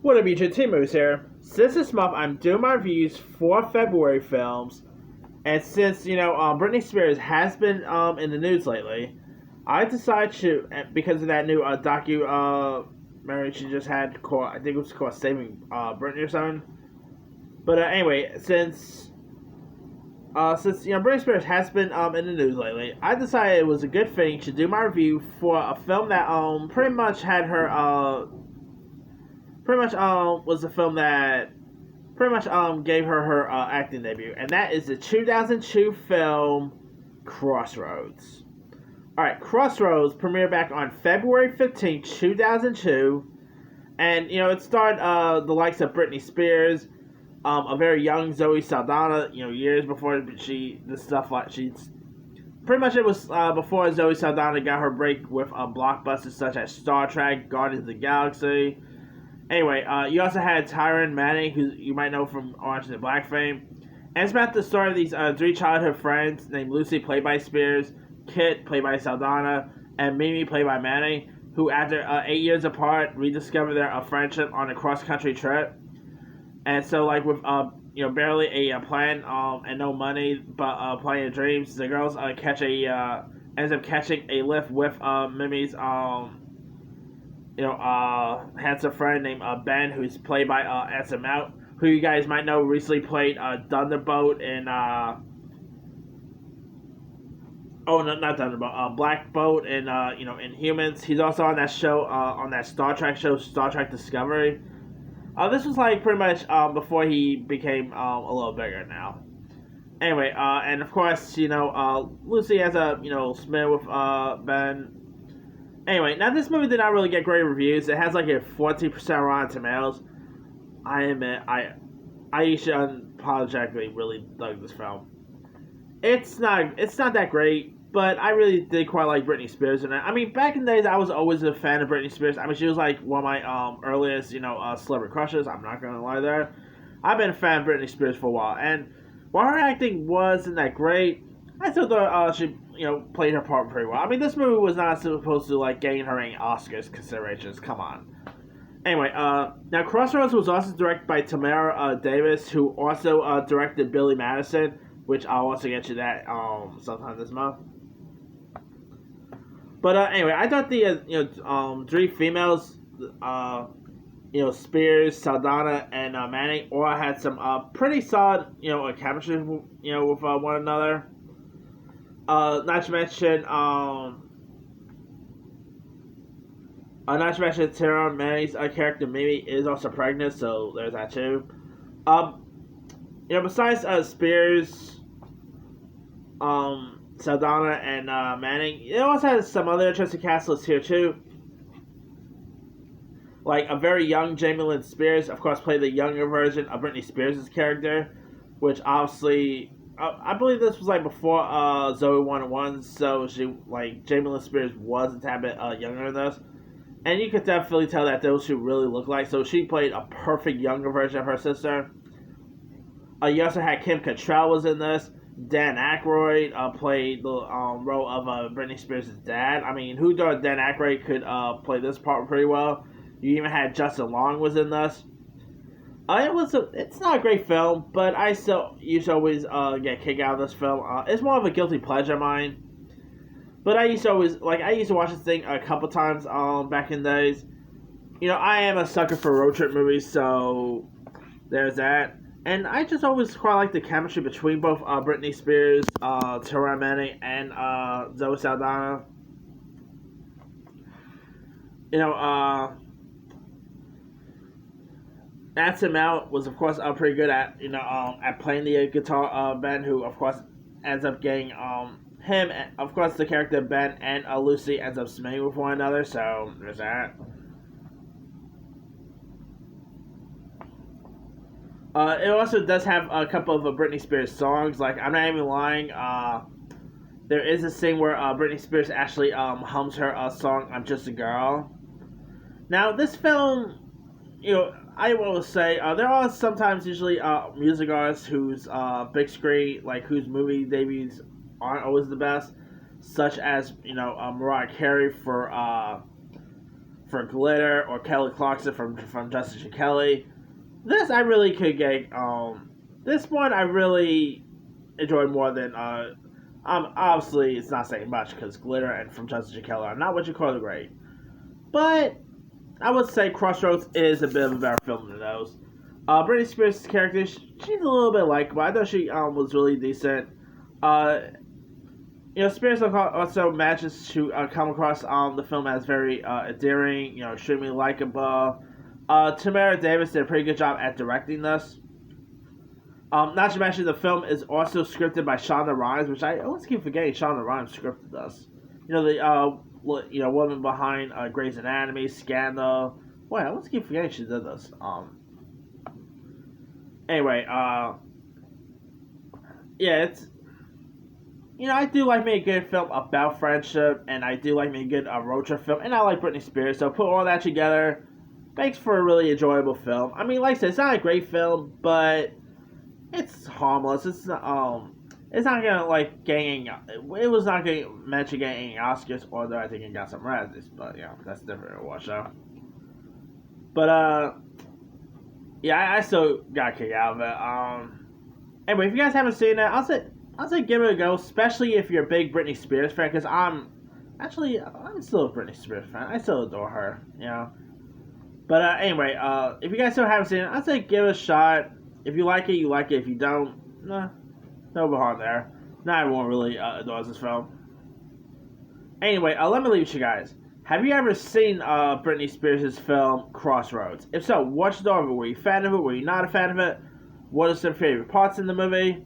What up, YouTube? Team Moose here. Since this month, I'm doing my reviews for February films, and since Britney Spears has been in the news lately, I decided to, because of that new documentary she just had called, I think it was called Saving Britney or something. But anyway, since Britney Spears has been in the news lately, I decided it was a good thing to do my review for a film that pretty much had her was a film that pretty much gave her acting debut, and that is the 2002 film Crossroads. Alright, Crossroads premiered back on February 15th, 2002, and it starred the likes of Britney Spears, a very young Zoe Saldana, years before she's pretty much, it was before Zoe Saldana got her break with blockbusters such as Star Trek, Guardians of the Galaxy. Anyway, you also had Tyron Manning, who you might know from Orange is the Black fame. And it's about the story of these three childhood friends named Lucy, played by Spears, Kit, played by Saldana, and Mimi, played by Manning, who after 8 years apart rediscover their friendship on a cross-country trip. And so, like, with barely a plan and no money, but plenty of dreams, the girls ends up catching a lift with Mimi's handsome friend named Ben, who's played by Anson Mount, who you guys might know recently played Thunderbolt in not Thunderbolt, Black Bolt in Inhumans. He's also on that show, on that Star Trek show, Star Trek Discovery. This was like pretty much before he became a little bigger now. Anyway, and of course, Lucy has a smith with Ben. Anyway, now this movie did not really get great reviews. It has like a 14% Rotten Tomatoes. I admit, I actually unapologetically really dug this film. It's not that great, but I really did quite like Britney Spears in it. I mean, back in the days, I was always a fan of Britney Spears. I mean, she was like one of my earliest, celebrity crushes. I'm not gonna lie there. I've been a fan of Britney Spears for a while, and while her acting wasn't that great, I still thought she played her part pretty well. I mean, this movie was not supposed to like gain her any Oscars considerations. Come on. Anyway, now Crossroads was also directed by Tamara Davis, who also directed Billy Madison, which I'll also get to that sometime this month. But anyway, I thought the three females, Spears, Saldana, and Manning, all had some pretty solid chemistry with one another. Not to mention Tara Manning's character Mimi is also pregnant, so there's that too. Besides Spears, Saldana, and Manning, it also has some other interesting cast lists here too. Like a very young Jamie Lynn Spears, of course, played the younger version of Britney Spears' character, which obviously, I believe this was like before Zoe 101, so Jamie Lynn Spears was a tad bit younger than this. And you could definitely tell that those two really look like, so she played a perfect younger version of her sister. You also had Kim Cattrall was in this. Dan Aykroyd played the role of Britney Spears' dad. I mean, who thought Dan Aykroyd could play this part pretty well? You even had Justin Long was in this. It's not a great film, but I still used to always get a kick out of this film. It's more of a guilty pleasure of mine. But I used to watch this thing a couple times back in the days. I am a sucker for road trip movies, so there's that. And I just always quite like the chemistry between both Britney Spears, Tara Manning, and Zoe Saldana. Anson Mount was, of course, pretty good at at playing the guitar. Ben, who of course ends up getting him, and of course the character Ben and Lucy ends up smitten with one another. So there's that. It also does have a couple of Britney Spears songs. Like, I'm not even lying. There is a scene where Britney Spears actually hums her song "I'm Just a Girl." Now, this film, I will say there are sometimes usually music artists whose big screen, like whose movie debuts aren't always the best, such as Mariah Carey for for Glitter or Kelly Clarkson from Justice and Kelly. This I really could get. This one I really enjoyed more than. Obviously it's not saying much because Glitter and From Justice and Kelly are not what you call the great, but I would say Crossroads is a bit of a better film than those. Britney Spears' character, she's a little bit likable. I thought she was really decent. Uh, Spears also manages to come across the film as very endearing, extremely likable. Tamara Davis did a pretty good job at directing this. Not to mention, the film is also scripted by Shonda Rhimes, which I always keep forgetting Shonda Rhimes scripted this. The woman behind Grey's Anatomy, Scandal. Wait, I always keep forgetting she did this. Anyway, yeah, it's I do like making a good film about friendship, and I do like making a good road trip film, and I like Britney Spears, so put all that together makes for a really enjoyable film. I mean, like I said, it's not a great film, but it's harmless. It's not gonna it was not gonna mention getting any Oscars, although I think it got some Razzies, but that's different to watch out. But yeah, I still got a kick out of it. Anyway, if you guys haven't seen it, I'll say give it a go, especially if you're a big Britney Spears fan, because I'm still a Britney Spears fan. I still adore her. But anyway, if you guys still haven't seen it, I'd say give it a shot. If you like it, you like it. If you don't, no harm there. Not everyone really adores this film. Anyway, let me leave you guys. Have you ever seen Britney Spears' film Crossroads? If so, watch it over. Were you a fan of it? Were you not a fan of it? What are some favorite parts in the movie?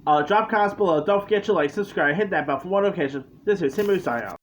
Drop comments below. Don't forget to like, subscribe, hit that bell for more notifications. This is Timmy signing out.